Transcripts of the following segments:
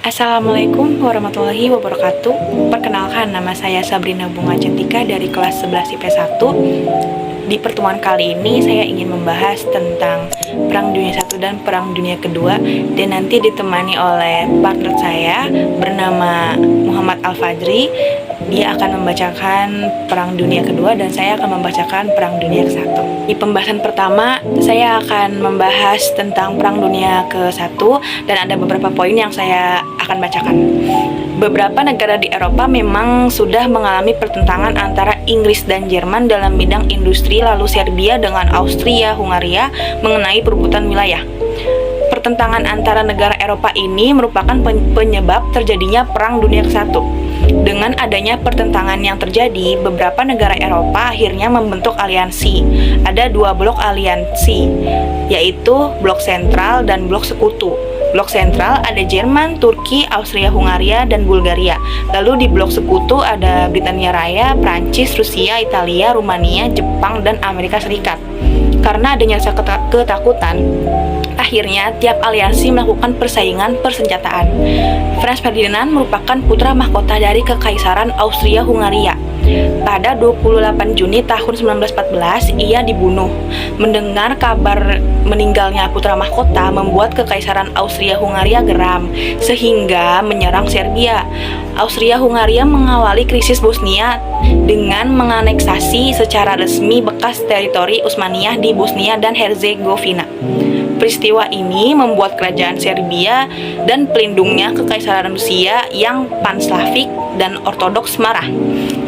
Assalamualaikum warahmatullahi wabarakatuh. Perkenalkan, nama saya Sabrina Bunga Cantika dari kelas 11 IP1. Di pertemuan kali ini saya ingin membahas tentang Perang Dunia I dan Perang Dunia Kedua, dan nanti ditemani oleh partner saya bernama Muhammad Al-Fajri. Dia akan membacakan Perang Dunia Kedua dan saya akan membacakan Perang Dunia ke-1. Di pembahasan pertama, saya akan membahas tentang Perang Dunia ke-1 dan ada beberapa poin yang saya akan bacakan. Beberapa negara di Eropa memang sudah mengalami pertentangan antara Inggris dan Jerman dalam bidang industri, lalu Serbia dengan Austria Hungaria mengenai perebutan wilayah. Pertentangan antara negara Eropa ini merupakan penyebab terjadinya Perang Dunia ke-1. Dengan adanya pertentangan yang terjadi, beberapa negara Eropa akhirnya membentuk aliansi. Ada dua blok aliansi, yaitu blok sentral dan blok sekutu. Blok sentral ada Jerman, Turki, Austria-Hungaria, dan Bulgaria. Lalu di blok sekutu ada Britania Raya, Prancis, Rusia, Italia, Rumania, Jepang, dan Amerika Serikat. Karena adanya rasa ketakutan, akhirnya tiap aliansi melakukan persaingan persenjataan. Franz Ferdinand merupakan putra mahkota dari Kekaisaran Austria-Hungaria. Pada 28 Juni tahun 1914, ia dibunuh. Mendengar kabar meninggalnya putra mahkota membuat Kekaisaran Austria-Hungaria geram, sehingga menyerang Serbia. Austria-Hungaria mengawali krisis Bosnia dengan menganeksasi secara resmi bekas teritori Utsmaniyah di Bosnia dan Herzegovina. Peristiwa ini membuat kerajaan Serbia dan pelindungnya Kekaisaran Rusia yang Pan-Slavik dan Ortodoks marah.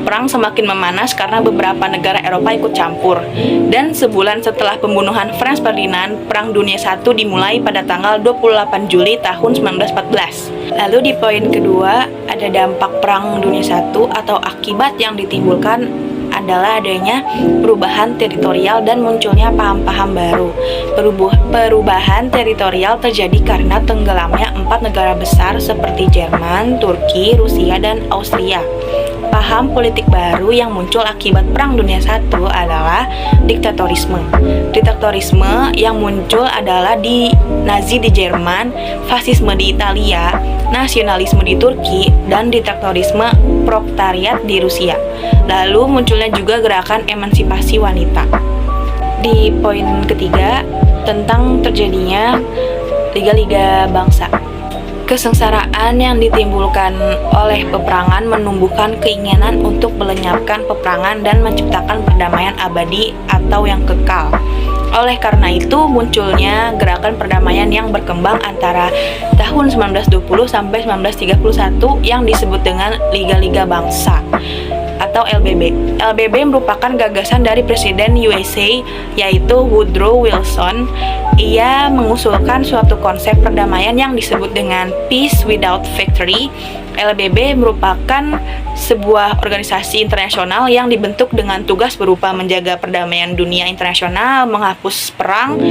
Perang semakin memanas karena beberapa negara Eropa ikut campur. Dan sebulan setelah pembunuhan Franz Ferdinand, Perang Dunia I dimulai pada tanggal 28 Juli tahun 1914. Lalu di poin kedua, ada dampak Perang Dunia I atau akibat yang ditimbulkan adalah adanya perubahan teritorial dan munculnya paham-paham baru. Perubahan teritorial terjadi karena tenggelamnya 4 negara besar seperti Jerman, Turki, Rusia, dan Austria. Paham politik baru yang muncul akibat Perang Dunia I adalah diktatorisme. Diktatorisme yang muncul adalah di Nazi di Jerman, fasisme di Italia, nasionalisme di Turki, dan diktatorisme proletariat di Rusia. Lalu munculnya juga gerakan emansipasi wanita. Di poin ketiga, tentang terjadinya liga-liga bangsa. Kesengsaraan yang ditimbulkan oleh peperangan menumbuhkan keinginan untuk melenyapkan peperangan dan menciptakan perdamaian abadi atau yang kekal. Oleh karena itu, munculnya gerakan perdamaian yang berkembang antara tahun 1920 sampai 1931 yang disebut dengan Liga-Liga Bangsa atau LBB. LBB merupakan gagasan dari Presiden USA yaitu Woodrow Wilson. Ia mengusulkan suatu konsep perdamaian yang disebut dengan Peace Without Victory. LBB merupakan sebuah organisasi internasional yang dibentuk dengan tugas berupa menjaga perdamaian dunia internasional, menghapus perang,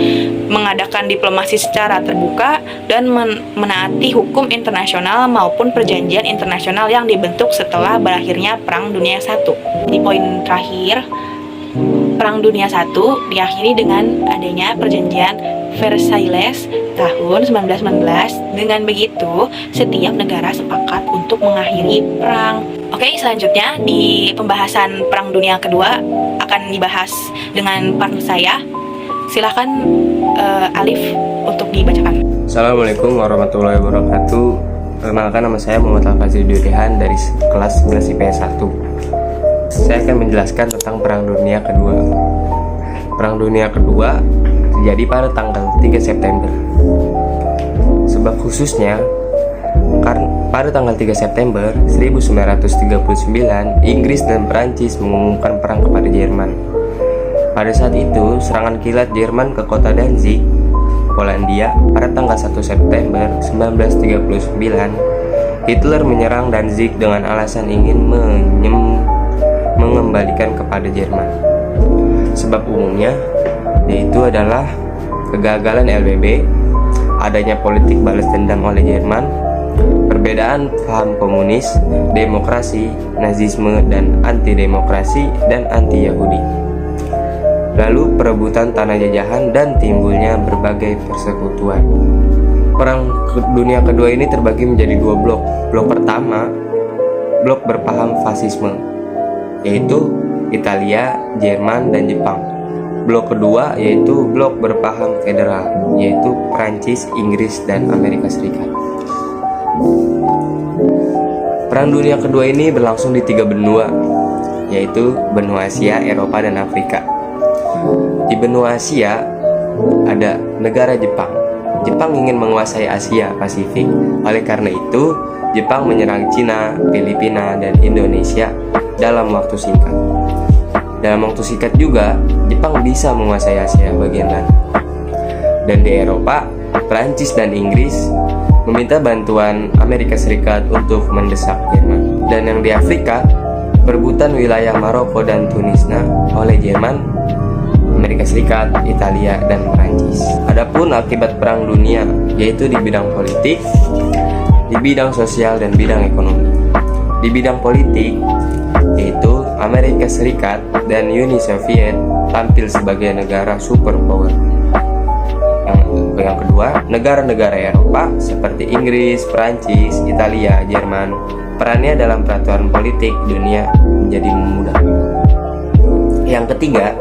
mengadakan diplomasi secara terbuka, dan menaati hukum internasional maupun perjanjian internasional yang dibentuk setelah berakhirnya Perang Dunia I. Di poin terakhir, Perang Dunia I diakhiri dengan adanya perjanjian Versailles tahun 1919. Dengan begitu, setiap negara sepakat untuk mengakhiri perang. Oke, selanjutnya di pembahasan Perang Dunia Kedua akan dibahas dengan partner saya. Silakan Alif untuk dibacakan. Assalamualaikum warahmatullahi wabarakatuh. Perkenalkan, nama saya Muhammad Al-Fajri Durihan dari kelas 11 IPS 1. Saya akan menjelaskan tentang Perang Dunia Kedua. Perang Dunia Kedua terjadi pada tanggal 3 September. Sebab khususnya, pada tanggal 3 September 1939, Inggris dan Perancis mengumumkan perang kepada Jerman. Pada saat itu, serangan kilat Jerman ke kota Danzig, Polandia, pada tanggal 1 September 1939, Hitler menyerang Danzig dengan alasan ingin mengembalikan kepada Jerman. Sebab umumnya yaitu adalah kegagalan LBB, adanya politik balas dendam oleh Jerman, perbedaan paham komunis, demokrasi, nazisme dan anti-demokrasi dan anti-Yahudi. Lalu perebutan tanah jajahan dan timbulnya berbagai persekutuan. Dunia Kedua ini terbagi menjadi dua blok. Blok pertama, blok berpaham fasisme, yaitu Italia, Jerman, dan Jepang. Blok kedua yaitu blok berpaham federal, yaitu Prancis, Inggris, dan Amerika Serikat. Perang Dunia Kedua ini berlangsung di 3 benua, yaitu benua Asia, Eropa, dan Afrika. Di benua Asia ada negara Jepang. Jepang ingin menguasai Asia Pasifik. Oleh karena itu, Jepang menyerang Cina, Filipina, dan Indonesia dalam waktu singkat. Dalam waktu singkat juga, Jepang bisa menguasai Asia bagian lain. Dan di Eropa, Prancis dan Inggris meminta bantuan Amerika Serikat untuk mendesak Jerman. Dan yang di Afrika, perebutan wilayah Maroko dan Tunisia oleh Jerman, Amerika Serikat, Italia, dan Prancis. Adapun akibat Perang Dunia, yaitu di bidang politik, di bidang sosial, dan bidang ekonomi. Di bidang politik, yaitu Amerika Serikat dan Uni Soviet tampil sebagai negara superpower. Yang kedua, negara-negara Eropa seperti Inggris, Prancis, Italia, Jerman, perannya dalam peraturan politik dunia menjadi memudar. Yang ketiga,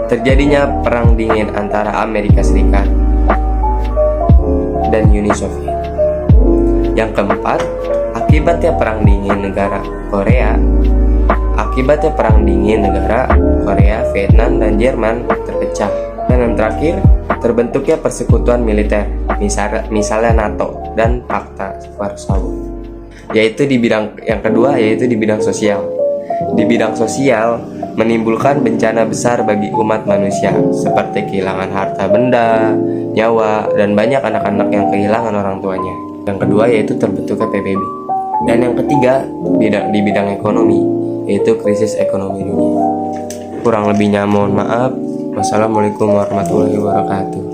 terjadinya perang dingin antara Amerika Serikat dan Uni Soviet. Yang keempat, akibatnya perang dingin negara Korea, Vietnam, dan Jerman terpecah. Dan yang terakhir, terbentuknya persekutuan militer, misalnya NATO dan Pakta Warsawa. Yaitu di bidang yang kedua, yaitu di bidang sosial. Di bidang sosial, menimbulkan bencana besar bagi umat manusia, seperti kehilangan harta benda, nyawa, dan banyak anak-anak yang kehilangan orang tuanya. Yang kedua yaitu terbentuknya PBB. Dan yang ketiga, di bidang ekonomi, yaitu krisis ekonomi dunia. Kurang lebihnya mohon maaf. Wassalamualaikum warahmatullahi wabarakatuh.